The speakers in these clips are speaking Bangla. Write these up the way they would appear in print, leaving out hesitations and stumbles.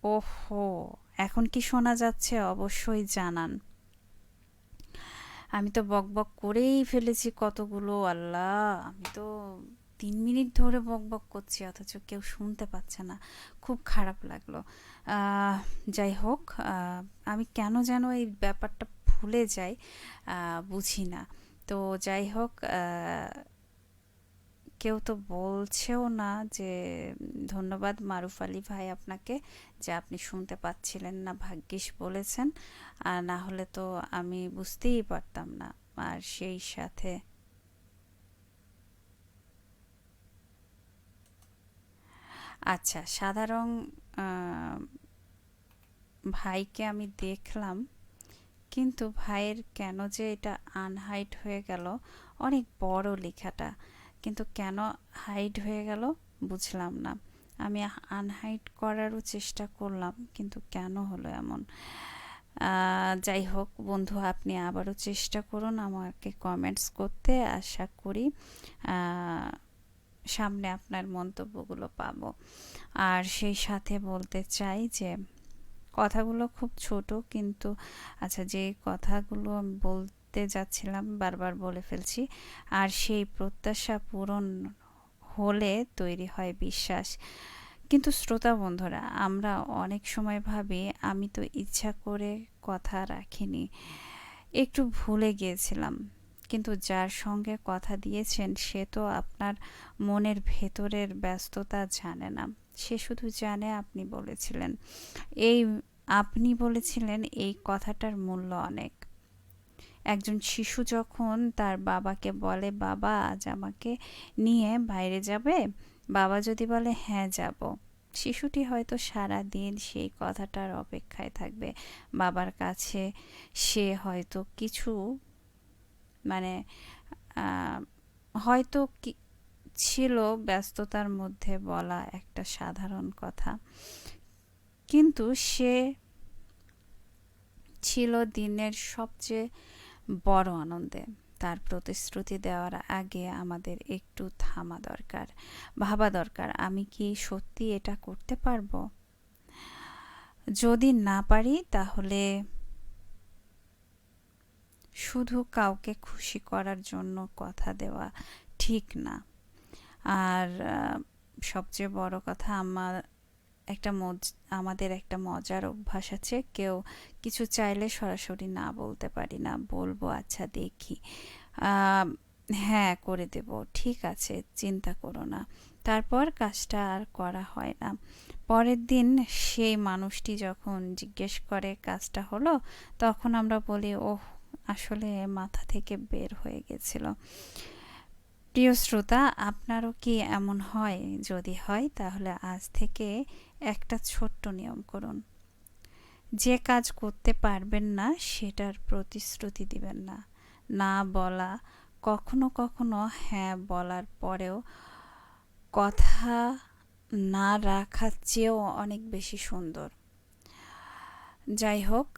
ওহো! এখন কি শোনা যাচ্ছে অবশ্যই জানান। আমি তো বকবক করেই ফেলেছি কতগুলো, আল্লাহ! আমি তো ৩ মিনিট ধরে বকবক করছি অথচ কেউ শুনতে পাচ্ছে না। খুব খারাপ লাগলো। আহ, যাই হোক, আমি কেন যেন এই ব্যাপারটা ভুলে যাই, বুঝি না। তো যাই হোক, কেউ তো বলছেও না যে ধন্যবাদ মারুফ আলী ভাই আপনাকে, যে আপনি শুনতে পাচ্ছিলেন না, ভাগ্যিস বলেছেন। আর না হলে তো আমি বুঝতেই পারতাম না। আর সেই সাথে আচ্ছা, সাধারণ আহ, ভাইকে আমি দেখলাম, কিন্তু ভাইয়ের কেন যে এটা আনহাইড হয়ে গেল, অনেক বড় লেখাটা, কিন্তু কেন হাইড হয়ে গেল বুঝলাম না। আমি আনহাইড করারও চেষ্টা করলাম, কিন্তু কেন হলো এমন? যাই হোক বন্ধু, আপনি আবারও চেষ্টা করুন আমাকে কমেন্টস করতে, আশা করি আহ, সামনে আপনার মন্তব্যগুলো পাবো। আর সেই সাথে বলতে চাই যে কথাগুলো খুব ছোট, কিন্তু আচ্ছা, যে কথাগুলো আমি বলতে যাচ্ছিলাম বারবার বলে ফেলছি। আর সেই প্রত্যাশা পূরণ হলে তৈরি হয় বিশ্বাস। কিন্তু শ্রোতা বন্ধুরা, আমরা অনেক সময় ভাবি আমি তো ইচ্ছা করে কথা রাখিনি, একটু ভুলে গিয়েছিলাম। কিন্তু যার সঙ্গে কথা দিয়েছেন সে তো আপনার মনের ভেতরের ব্যস্ততা জানে না। সে শুধু জানে আপনি বলেছিলেন। এই আপনি বলেছিলেন, এই কথাটার মূল্য অনেক। একজন শিশু যখন তার বাবাকে বলে, বাবা আজ আমাকে নিয়ে বাইরে যাবে, বাবা যদি বলে হ্যাঁ যাব, শিশুটি হয়তো সারা দিন সেই কথাটার অপেক্ষায় থাকবে বাবার কাছে। সে হয়তো কিছু, মানে আহ, হয়তো ছিল ব্যস্ততার মধ্যে বলা একটা সাধারণ কথা, কিন্তু সে ছিল দিনের সবচেয়ে বড় আনন্দে। তার প্রতিশ্রুতি দেওয়ার আগে আমাদের একটু থামা দরকার, ভাবা দরকার, আমি কি সত্যি এটা করতে পারবো? যদি না পারি তাহলে শুধু কাউকে খুশি করার জন্য কথা দেওয়া ঠিক না। আর সবচেয়ে বড় কথা, একটা আমাদের একটা মজার অভ্যাস আছে, কেউ কিছু চাইলে সরাসরি না বলতে পারি না, বলবো আচ্ছা দেখি, আহ, হ্যাঁ করে দেব, ঠিক আছে চিন্তা করো না। তারপর কাজটা আর করা হয় না। পরের দিন সেই মানুষটি যখন জিজ্ঞেস করে কাজটা হলো, তখন আমরা বলি ওহ, আসলে মাথা থেকে বের হয়ে গেছিল। প্রিয় শ্রোতা, আপনারও কি এমন হয়? যদি হয় তাহলে আজ থেকে একটা ছোট্ট নিয়ম করুন। যে কাজ করতে পারবেন না সেটার প্রতিশ্রুতি দিবেন না। না বলা, কখনো কখনো হ্যাঁ বলার পরেও কথা না রাখার চেয়েও অনেক বেশি সুন্দর। যাই হোক,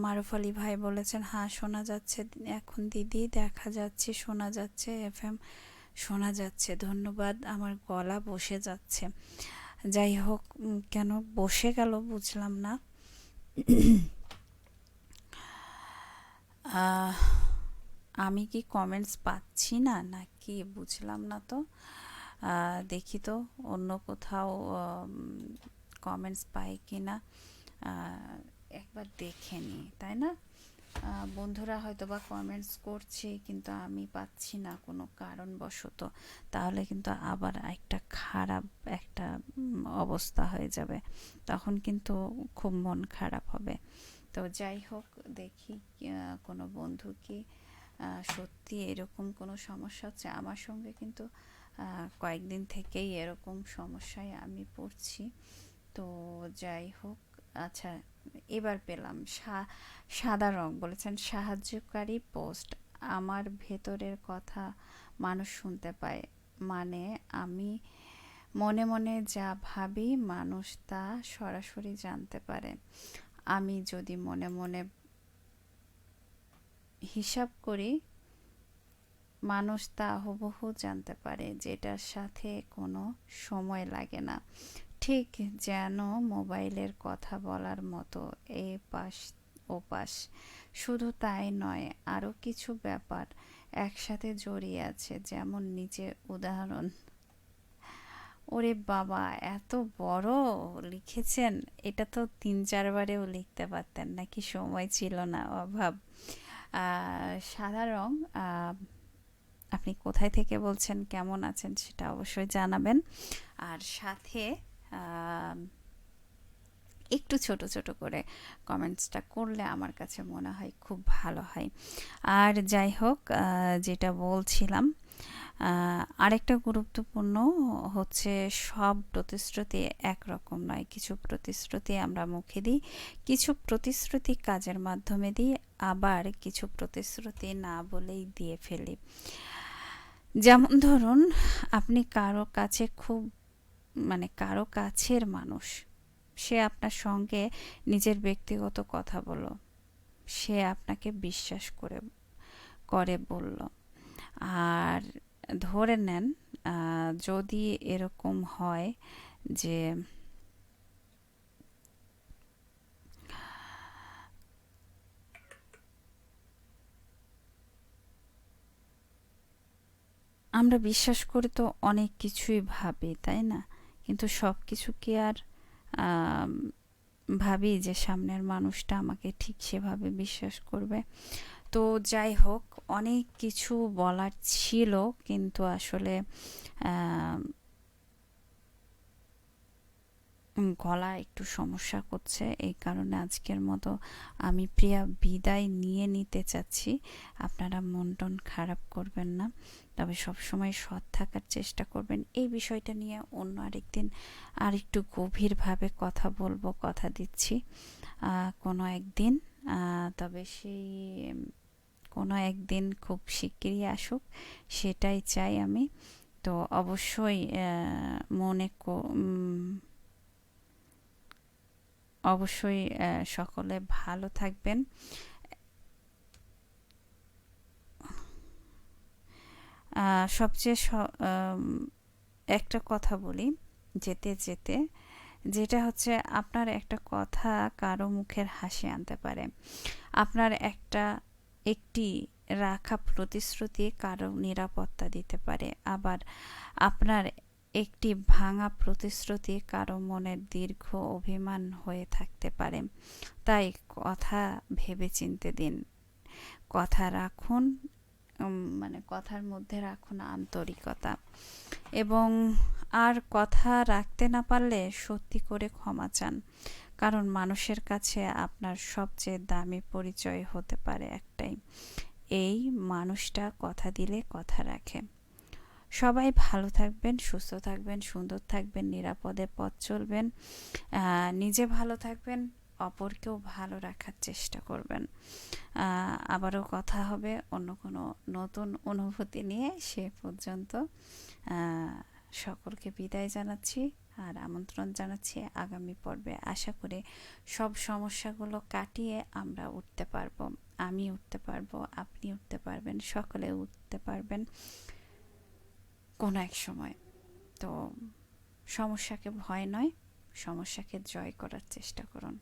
মারুফ আলী ভাই বলেছেন হ্যাঁ শোনা যাচ্ছে এখন দিদি, দেখা যাচ্ছে, শোনা যাচ্ছে, এফএম শোনা যাচ্ছে। ধন্যবাদ, আমার গলা বসে যাচ্ছে। যাই হোক, কেন বসে গেল বুঝলাম না। আহ, আমি কি কমেন্টস পাচ্ছি না নাকি বুঝলাম না তো। দেখি তো অন্য কোথাও কমেন্টস পাই কি না, একবার দেখে নিই, তাই না? বন্ধুরা হয়তো বা কমেন্টস করছে, কিন্তু আমি পাচ্ছি না কোনো কারণবশত। তাহলে কিন্তু আবার একটা খারাপ একটা অবস্থা হয়ে যাবে, তখন কিন্তু খুব মন খারাপ হবে। তো যাই হোক, দেখি কোনো বন্ধু কি সত্যি এরকম কোনো সমস্যা হচ্ছে আমার সঙ্গে, কিন্তু কয়েকদিন থেকেই এরকম সমস্যায় আমি পড়ছি। তো যাই হোক, আচ্ছা, এবার পেলাম সাদা রং বলেছেন, সাহায্যকারী পোস্ট, আমার ভেতরের কথা মানুষ শুনতে পায়, মানে আমি মনে মনে যা ভাবি মানুষ তা সরাসরি জানতে পারে। আমি যদি মনে মনে হিসাব করি, মানুষ তা হুবহু জানতে পারে, যেটার সাথে কোনো সময় লাগে না। ঠিক যেন মোবাইলের কথা বলার মতো এপাশ ওপাশ। শুধু তাই নয়, আরও কিছু ব্যাপার একসাথে জড়িয়ে আছে, যেমন নিচে উদাহরণ। ওরে বাবা, এত বড় লিখেছেন! এটা তো ৩-৪ বারেও লিখতে পারতেন, নাকি সময় ছিল না, অভাব? সাদা রং। আহ, আপনি কোথায় থেকে বলছেন, কেমন আছেন সেটা অবশ্যই জানাবেন। আর সাথে আহ, একটু ছোট ছোট করে কমেন্টসটা করলে আমার কাছে মনে হয় খুব ভালো হয়। আর যাই হোক, যেটা বলছিলাম, আরেকটা গুরুত্বপূর্ণ হচ্ছে, সব প্রতিশ্রুতি একরকম নয়। কিছু প্রতিশ্রুতি আমরা মুখে দিই, কিছু প্রতিশ্রুতি কাজের মাধ্যমে দিই, আবার কিছু প্রতিশ্রুতি না বলেই দিয়ে ফেলি। যেমন ধরুন, আপনি কারো কাছে খুব, মানে কারো কাছের মানুষ, সে আপনার সঙ্গে নিজের ব্যক্তিগত কথা বলল, সে আপনাকে বিশ্বাস করে করে বলল। আর ধরে নেন, যদি এরকম হয় যে আমরা বিশ্বাস করে তো অনেক কিছুই ভাবি, তাই না? কিন্তু সব কিছু কি আর আম, ভাবি যে সামনের মানুষটা আমাকে ঠিক সেভাবে বিশ্বাস করবে? তো যাই হোক, অনেক কিছু বলার ছিল, কিন্তু আসলে আম, গলা একটু সমস্যা করছে, এই কারণে আজকের মতো আমি প্রিয়া বিদায় নিয়ে নিতে চাচ্ছি। আপনারা মন টন খারাপ করবেন না, তবে সবসময় সৎ থাকার চেষ্টা করবেন। এই বিষয়টা নিয়ে অন্য আরেকদিন আর একটু গভীরভাবে কথা বলবো, কথা দিচ্ছি। কোনো একদিন, তবে সেই কোনো একদিন খুব শিগগিরই আসুক, সেটাই চাই আমি। তো অবশ্যই অবশ্যই সকলে ভালো থাকবেন। সবচেয়ে একটা কথা বলি যেতে যেতে, যেটা হচ্ছে, আপনার একটা কথা কারো মুখের হাসি আনতে পারে। আপনার একটি রাখা প্রতিশ্রুতি কারো নিরাপত্তা দিতে পারে। আবার আপনার একটি ভাঙা প্রতিশ্রুতি কারো মনের দীর্ঘ অভিমান হয়ে থাকতে পারে। তাই কথা ভেবেচিন্তে দিন, কথা রাখুন, মানে কথার মধ্যে রাখুন আন্তরিকতা। এবং আর কথা রাখতে না পারলে সত্যি করে ক্ষমা চান, কারণ মানুষের কাছে আপনার সবচেয়ে দামি পরিচয় হতে পারে একটাই, এই মানুষটা কথা দিলে কথা রাখে। সবাই ভালো থাকবেন, সুস্থ থাকবেন, সুন্দর থাকবেন, নিরাপদে পথ চলবেন, নিজে ভালো থাকবেন, অপরকেও ভালো রাখার চেষ্টা করবেন। আবারও কথা হবে অন্য কোনো নতুন অনুভূতি নিয়ে। সে পর্যন্ত সকলকে বিদায় জানাচ্ছি, আর আমন্ত্রণ জানাচ্ছি আগামী পর্বে। আশা করি সব সমস্যাগুলো কাটিয়ে আমরা উঠতে পারবো। আমি উঠতে পারবো, আপনি উঠতে পারবেন, সকলে উঠতে পারবেন কোনো এক সময়। তো সমস্যাকে ভয় নয়, সমস্যাকে জয় করার চেষ্টা করুন।